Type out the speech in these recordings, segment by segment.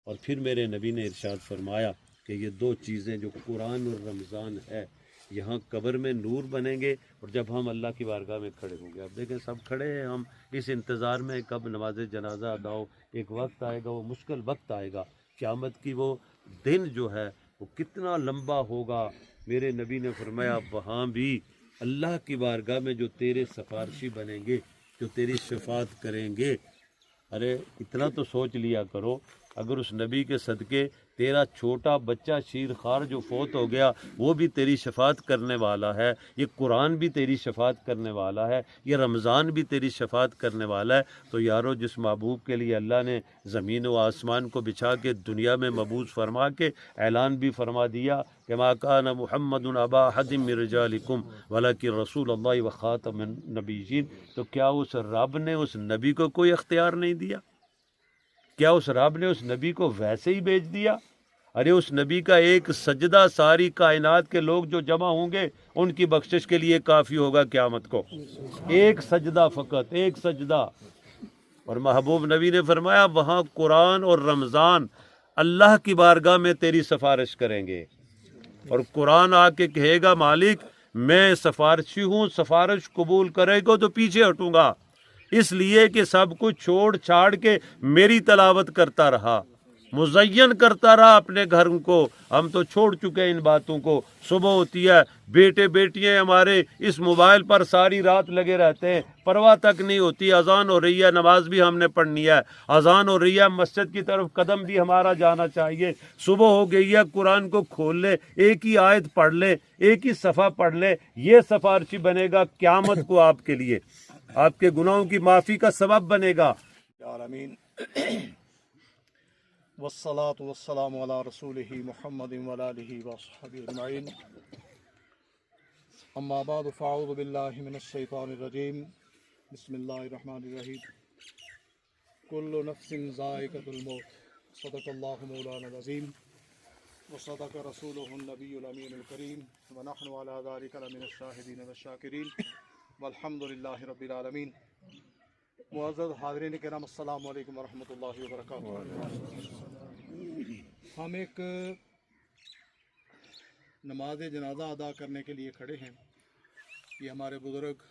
اور پھر میرے نبی نے ارشاد فرمایا کہ یہ دو چیزیں جو قرآن اور رمضان ہے یہاں قبر میں نور بنیں گے، اور جب ہم اللہ کی بارگاہ میں کھڑے ہوں گے، اب دیکھیں سب کھڑے ہیں، ہم اس انتظار میں کب نماز جنازہ ادا ہو، ایک وقت آئے گا، وہ مشکل وقت آئے گا، قیامت کی وہ دن جو ہے وہ کتنا لمبا ہوگا۔ میرے نبی نے فرمایا وہاں بھی اللہ کی بارگاہ میں جو تیرے سفارشی بنیں گے، جو تیری شفاعت کریں گے، ارے اتنا تو سوچ لیا کرو، اگر اس نبی کے صدقے تیرا چھوٹا بچہ شیر خوار جو فوت ہو گیا وہ بھی تیری شفاعت کرنے والا ہے، یہ قرآن بھی تیری شفاعت کرنے والا ہے، یہ رمضان بھی تیری شفاعت کرنے والا ہے، تو یارو جس محبوب کے لیے اللہ نے زمین و آسمان کو بچھا کے دنیا میں مبعوث فرما کے اعلان بھی فرما دیا کہ ما کان محمد ابا احد من رجالکم ولکن رسول اللہ وخاتم النبیین، تو کیا اس رب نے اس نبی کو کوئی اختیار نہیں دیا؟ کیا اس رب نے اس نبی کو ویسے ہی بھیج دیا؟ ارے اس نبی کا ایک سجدہ ساری کائنات کے لوگ جو جمع ہوں گے ان کی بخشش کے لیے کافی ہوگا قیامت کو، ایک سجدہ فقط، ایک سجدہ۔ اور محبوب نبی نے فرمایا وہاں قرآن اور رمضان اللہ کی بارگاہ میں تیری سفارش کریں گے، اور قرآن آ کے کہے گا مالک میں سفارشی ہوں، سفارش قبول کرے گا تو پیچھے ہٹوں گا، اس لیے کہ سب کچھ چھوڑ چھاڑ کے میری تلاوت کرتا رہا، مزین کرتا رہا اپنے گھر کو۔ ہم تو چھوڑ چکے ہیں ان باتوں کو، صبح ہوتی ہے بیٹے بیٹیاں ہمارے اس موبائل پر ساری رات لگے رہتے ہیں، پرواہ تک نہیں ہوتی، اذان ہو رہی ہے نماز بھی ہم نے پڑھنی ہے، اذان ہو رہی ہے مسجد کی طرف قدم بھی ہمارا جانا چاہیے، صبح ہو گئی ہے قرآن کو کھول لے، ایک ہی آیت پڑھ لے، ایک ہی صفحہ پڑھ لے، یہ سفارشی بنے گا قیامت کو آپ کے لیے، آپ کے گناہوں کی معافی کا سبب بنے گا۔ العالمین والصلاة والسلام علی رسولہ محمد وعلی آلہ وصحبہ اجمعین، اما بعد فاعوذ باللہ من الشیطان الرجیم، بسم اللہ الرحمن الرحیم، کل نفس ذائقۃ الموت، صدق اللہ مولانا العظیم وصدق رسولہ النبی الامین الکریم، ونحن علی ذلک لمن الشاہدین والشاکرین، والحمد للہ رب العالمین۔ معزز حاضرین کرام السلام علیکم ورحمۃ اللہ وبرکاتہ۔ ہم ایک نماز جنازہ ادا کرنے کے لیے کھڑے ہیں، یہ ہمارے بزرگ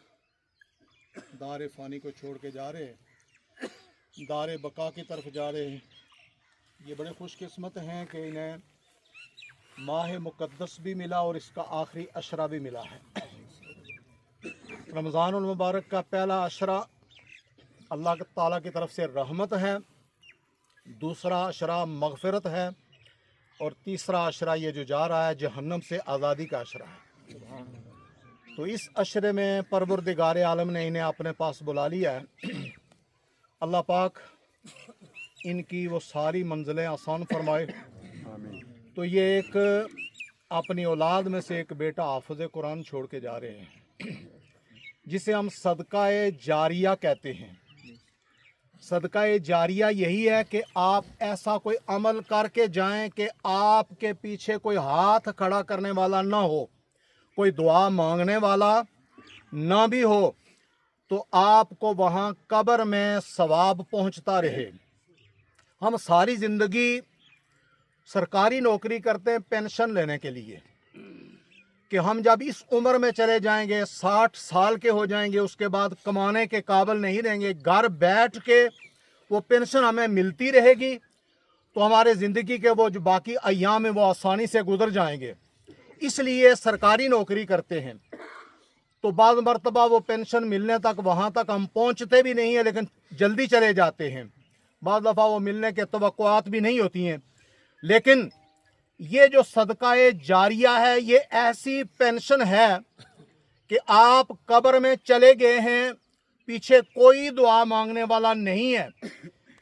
دار فانی کو چھوڑ کے جا رہے ہیں، دار بقا کی طرف جا رہے ہیں۔ یہ بڑے خوش قسمت ہیں کہ انہیں ماہ مقدس بھی ملا اور اس کا آخری عشرہ بھی ملا ہے۔ رمضان المبارک کا پہلا عشرہ اللہ تعالیٰ کی طرف سے رحمت ہے، دوسرا عشرہ مغفرت ہے، اور تیسرا عشرہ یہ جو جا رہا ہے جہنم سے آزادی کا عشرہ ہے۔ تو اس عشرے میں پروردگار عالم نے انہیں اپنے پاس بلا لیا ہے۔ اللہ پاک ان کی وہ ساری منزلیں آسان فرمائے۔ تو یہ ایک اپنی اولاد میں سے ایک بیٹا حافظ قرآن چھوڑ کے جا رہے ہیں، جسے ہم صدقہ جاریہ کہتے ہیں۔ صدقہ جاریہ یہی ہے کہ آپ ایسا کوئی عمل کر کے جائیں کہ آپ کے پیچھے کوئی ہاتھ کھڑا کرنے والا نہ ہو، کوئی دعا مانگنے والا نہ بھی ہو، تو آپ کو وہاں قبر میں ثواب پہنچتا رہے۔ ہم ساری زندگی سرکاری نوکری کرتے ہیں پینشن لینے کے لیے، کہ ہم جب اس عمر میں چلے جائیں گے، 60 سال کے ہو جائیں گے، اس کے بعد کمانے کے قابل نہیں رہیں گے، گھر بیٹھ کے وہ پینشن ہمیں ملتی رہے گی، تو ہمارے زندگی کے وہ جو باقی ایام ہیں وہ آسانی سے گزر جائیں گے۔ اس لیے سرکاری نوکری کرتے ہیں، تو بعض مرتبہ وہ پینشن ملنے تک وہاں تک ہم پہنچتے بھی نہیں ہیں، لیکن جلدی چلے جاتے ہیں، بعض دفعہ وہ ملنے کے توقعات بھی نہیں ہوتی ہیں۔ لیکن یہ جو صدقہ جاریہ ہے یہ ایسی پینشن ہے کہ آپ قبر میں چلے گئے ہیں، پیچھے کوئی دعا مانگنے والا نہیں ہے،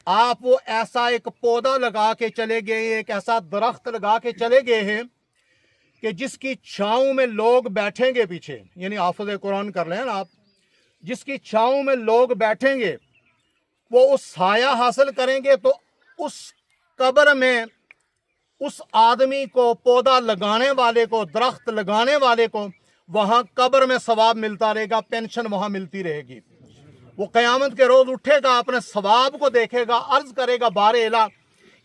آپ وہ ایسا ایک پودا لگا کے چلے گئے ہیں، ایک ایسا درخت لگا کے چلے گئے ہیں کہ جس کی چھاؤں میں لوگ بیٹھیں گے پیچھے، یعنی حافظ قرآن کر لیں نا آپ، جس کی چھاؤں میں لوگ بیٹھیں گے وہ اس سایہ حاصل کریں گے، تو اس قبر میں اس آدمی کو، پودا لگانے والے کو، درخت لگانے والے کو وہاں قبر میں ثواب ملتا رہے گا، پینشن وہاں ملتی رہے گی۔ وہ قیامت کے روز اٹھے گا، اپنے ثواب کو دیکھے گا، عرض کرے گا بار الہ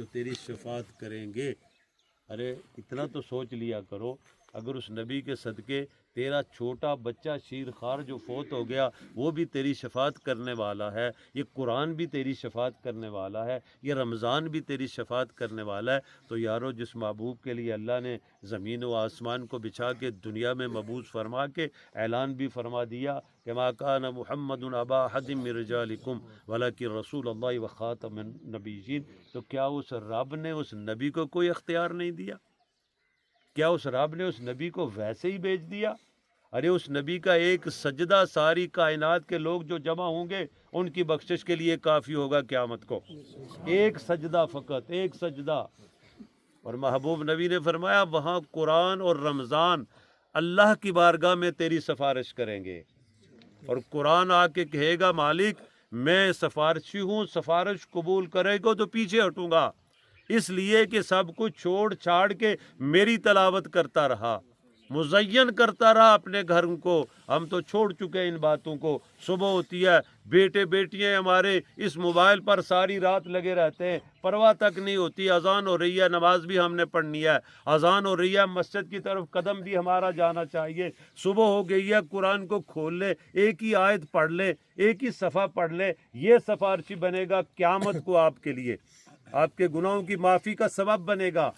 جو تیری شفاعت کریں گے۔ ارے اتنا تو سوچ لیا کرو، اگر اس نبی کے صدقے تیرا چھوٹا بچہ شیر خوار جو فوت ہو گیا وہ بھی تیری شفاعت کرنے والا ہے، یہ قرآن بھی تیری شفاعت کرنے والا ہے، یہ رمضان بھی تیری شفاعت کرنے والا ہے، تو یارو جس محبوب کے لیے اللہ نے زمین و آسمان کو بچھا کے دنیا میں مبعوث فرما کے اعلان بھی فرما دیا کہ ما کان محمد ابا احد من رجالکم ولکن رسول اللہ و خاتم النبیین، تو کیا اس رب نے اس نبی کو کوئی اختیار نہیں دیا؟ کیا اس رب نے اس نبی کو ویسے ہی بھیج دیا؟ ارے اس نبی کا ایک سجدہ ساری کائنات کے لوگ جو جمع ہوں گے ان کی بخشش کے لیے کافی ہوگا قیامت کو، ایک سجدہ فقط، ایک سجدہ۔ اور محبوب نبی نے فرمایا وہاں قرآن اور رمضان اللہ کی بارگاہ میں تیری سفارش کریں گے، اور قرآن آ کے کہے گا مالک میں سفارشی ہوں، سفارش قبول کرے گا تو پیچھے ہٹوں گا، اس لیے کہ سب کچھ چھوڑ چھاڑ کے میری تلاوت کرتا رہا، مزین کرتا رہا اپنے گھر کو۔ ہم تو چھوڑ چکے ان باتوں کو، صبح ہوتی ہے بیٹے بیٹیاں ہمارے اس موبائل پر ساری رات لگے رہتے ہیں، پرواہ تک نہیں ہوتی، اذان ہو رہی ہے نماز بھی ہم نے پڑھنی ہے، اذان ہو رہی ہے مسجد کی طرف قدم بھی ہمارا جانا چاہیے، صبح ہو گئی ہے قرآن کو کھول لے، ایک ہی آیت پڑھ لے، ایک ہی صفحہ پڑھ لے، یہ سفارشی بنے گا قیامت کو آپ کے لیے، آپ کے گناہوں کی معافی کا سبب بنے گا،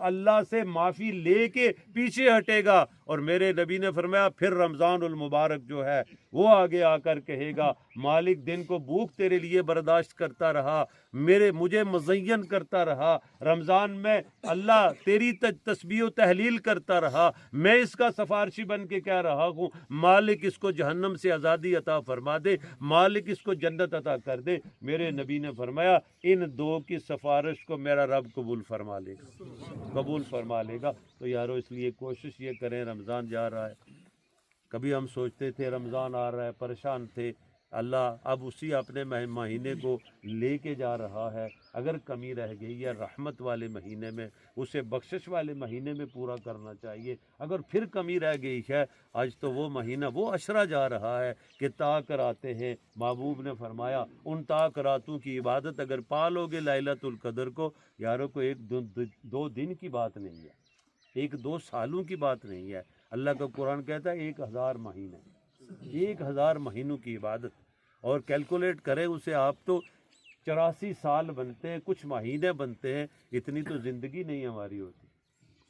اللہ سے معافی لے کے پیچھے ہٹے گا۔ اور میرے نبی نے فرمایا پھر رمضان المبارک جو ہے وہ آگے آ کر کہے گا مالک دن کو بھوک تیرے لیے برداشت کرتا رہا، مجھے مزین کرتا رہا، رمضان میں اللہ تیری تسبیح و تحلیل کرتا رہا، میں اس کا سفارشی بن کے کہہ رہا ہوں مالک اس کو جہنم سے آزادی عطا فرما دے، مالک اس کو جنت عطا کر دے۔ میرے نبی نے فرمایا ان دو کی سفارش کو میرا رب قبول فرما لے گا، قبول فرما لے گا۔ تو یارو اس لیے کوشش یہ کریں، رمضان جا رہا ہے، کبھی ہم سوچتے تھے رمضان آ رہا ہے پریشان تھے، اللہ اب اسی اپنے مہینے کو لے کے جا رہا ہے، اگر کمی رہ گئی ہے رحمت والے مہینے میں اسے بخشش والے مہینے میں پورا کرنا چاہیے، اگر پھر کمی رہ گئی ہے آج تو وہ مہینہ وہ عشرہ جا رہا ہے کہ طاق راتیں ہیں، محبوب نے فرمایا ان طاق راتوں کی عبادت اگر پالو گے لیلۃ القدر کو، یاروں کو ایک دو دن کی بات نہیں ہے، ایک دو سالوں کی بات نہیں ہے، اللہ کا قرآن کہتا ہے 1000 مہینے، 1000 مہینوں کی عبادت، اور کیلکولیٹ کریں اسے آپ تو 84 سال بنتے ہیں، کچھ مہینے بنتے ہیں، اتنی تو زندگی نہیں ہماری ہوتی،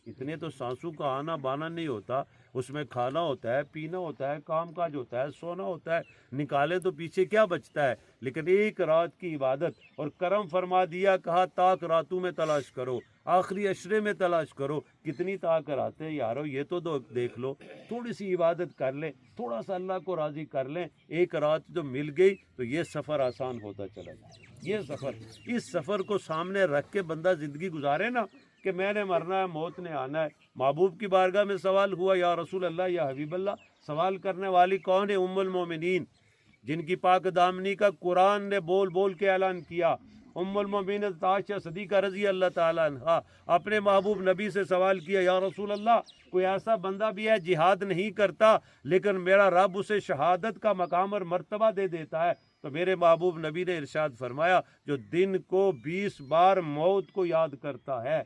اتنے تو سانسوں کا آنا بانا نہیں ہوتا، اس میں کھانا ہوتا ہے، پینا ہوتا ہے، کام کاج ہوتا ہے، سونا ہوتا ہے، نکالے تو پیچھے کیا بچتا ہے، لیکن ایک رات کی عبادت، اور کرم فرما دیا کہا طاق راتوں میں تلاش کرو، آخری عشرے میں تلاش کرو، کتنی طاق راتیں یارو، یہ تو دیکھ لو، تھوڑی سی عبادت کر لیں، تھوڑا سا اللہ کو راضی کر لیں، ایک رات جو مل گئی تو یہ سفر آسان ہوتا چلا جائے، یہ سفر، اس سفر کو سامنے رکھ کے بندہ زندگی گزارے نا کہ میں نے مرنا ہے، موت نے آنا ہے۔ محبوب کی بارگاہ میں سوال ہوا یا رسول اللہ یا حبیب اللہ، سوال کرنے والی کون ہے؟ ام المومنین، جن کی پاک دامنی کا قرآن نے بول بول کے اعلان کیا، ام المومنین عائشہ صدیقہ رضی اللہ تعالیٰ عنہا، اپنے محبوب نبی سے سوال کیا یا رسول اللہ کوئی ایسا بندہ بھی ہے جہاد نہیں کرتا لیکن میرا رب اسے شہادت کا مقام اور مرتبہ دے دیتا ہے؟ تو میرے محبوب نبی نے ارشاد فرمایا جو دن کو 20 بار موت کو یاد کرتا ہے،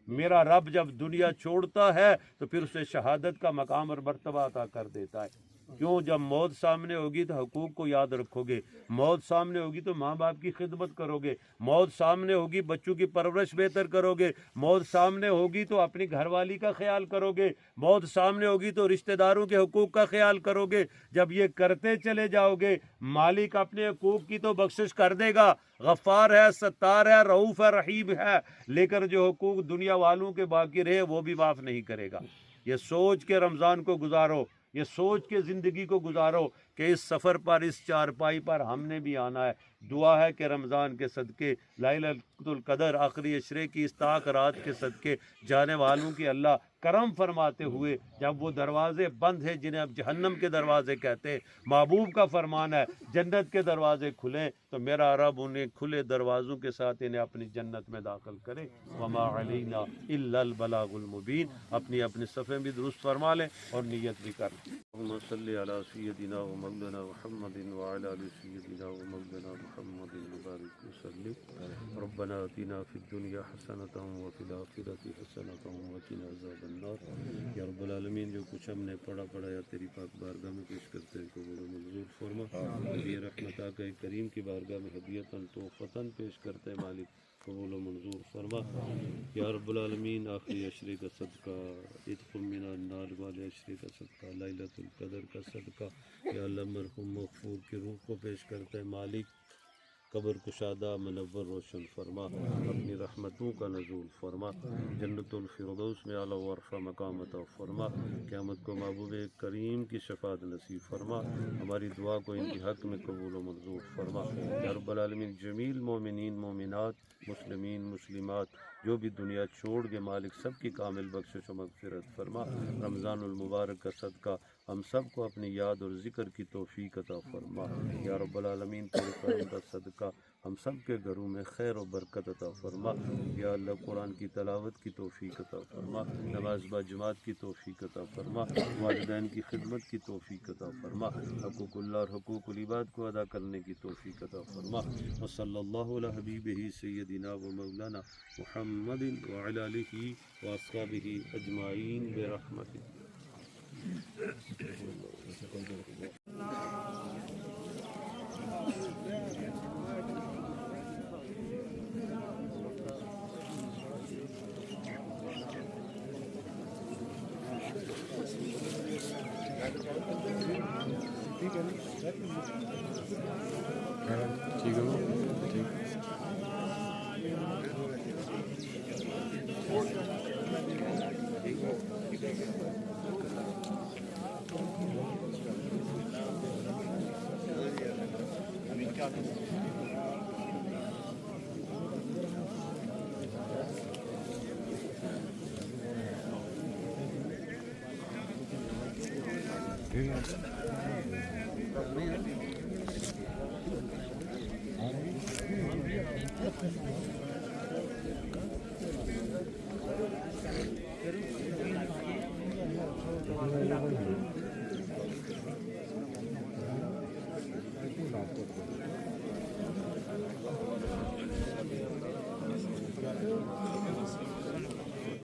میرا رب جب دنیا چھوڑتا ہے تو پھر اسے شہادت کا مقام اور مرتبہ عطا کر دیتا ہے۔ کیوں؟ جب موت سامنے ہوگی تو حقوق کو یاد رکھو گے، موت سامنے ہوگی تو ماں باپ کی خدمت کرو گے، موت سامنے ہوگی بچوں کی پرورش بہتر کرو گے، موت سامنے ہوگی تو اپنی گھر والی کا خیال کرو گے، موت سامنے ہوگی تو رشتہ داروں کے حقوق کا خیال کرو گے۔ جب یہ کرتے چلے جاؤ گے مالک اپنے حقوق کی تو بخشش کر دے گا، غفار ہے، ستار ہے، رؤوف ہے، رحیم ہے، لیکن جو حقوق دنیا والوں کے باقی رہے وہ بھی معاف نہیں کرے گا۔ یہ سوچ کے رمضان کو گزارو، یہ سوچ کے زندگی کو گزارو کہ اس سفر پر، اس چارپائی پر ہم نے بھی آنا ہے۔ دعا ہے کہ رمضان کے صدقے، لیلۃ القدر آخری عشرے کی اس طاق رات کے صدقے جانے والوں کی اللہ کرم فرماتے ہوئے، جب وہ دروازے بند ہیں جنہیں اب جہنم کے دروازے کہتے ہیں، محبوب کا فرمان ہے جنت کے دروازے کھلیں، تو میرا رب انہیں کھلے دروازوں کے ساتھ انہیں اپنی جنت میں داخل کرے۔ وما علینا الا البلاغ المبین۔ اپنی صفیں بھی درست فرما لیں اور نیت بھی کر لیں۔ اللهم صل على سيدنا ومولانا محمد وعلى آل سيدنا ومولانا محمد وبارك وسلم ربنا آتنا في الدنيا حسنة وفي الآخرة حسنة وقنا عذاب النار یا رب العالمین جو کچھ ہم نے پڑھا یا تیری پاک بارگاہ میں پیش کرتے ہیں قبول و منظور فرما نبی رحمت آقا کریم کی بارگاہ میں ہدیتاً توفتاً پیش کرتے ہیں مالک قبول و منظور فرما یا رب العالمین آخری عشرے کا صدقہ عتق من النار والے عشرے کا صدقہ لیلۃ القدر کا صدقہ یا اللہ مرحوم مغفور کی روح کو پیش کرتے ہیں مالک قبر کشادہ منور روشن فرما اپنی رحمتوں کا نزول فرما جنت الفردوس میں اعلیٰ ورفع مقام عطا فرما قیامت کو محبوب کریم کی شفاعت نصیب فرما ہماری دعا کو ان کے حق میں قبول و منظور فرما یا رب العالمین جمیل مومنین مومنات مسلمین مسلمات جو بھی دنیا چھوڑ کے مالک سب کی کامل بخشش و مغفرت فرما رمضان المبارک کا صدقہ ہم سب کو اپنی یاد اور ذکر کی توفیق عطا فرما یا رب العالمین تیرے کرم کا صدقہ ہم سب کے گھروں میں خیر و برکت عطا فرما یا اللہ قرآن کی تلاوت کی توفیق عطا فرما نماز با جماعت کی توفیق عطا فرما والدین کی خدمت کی توفیق عطا فرما حقوق اللہ اور حقوق العباد کو ادا کرنے کی توفیق عطا فرما وصلی اللہ علی حبیبہ سیدنا و مولانا محمد وعلی آلہ واصحابہ اجمعین برحمتہ Thank you.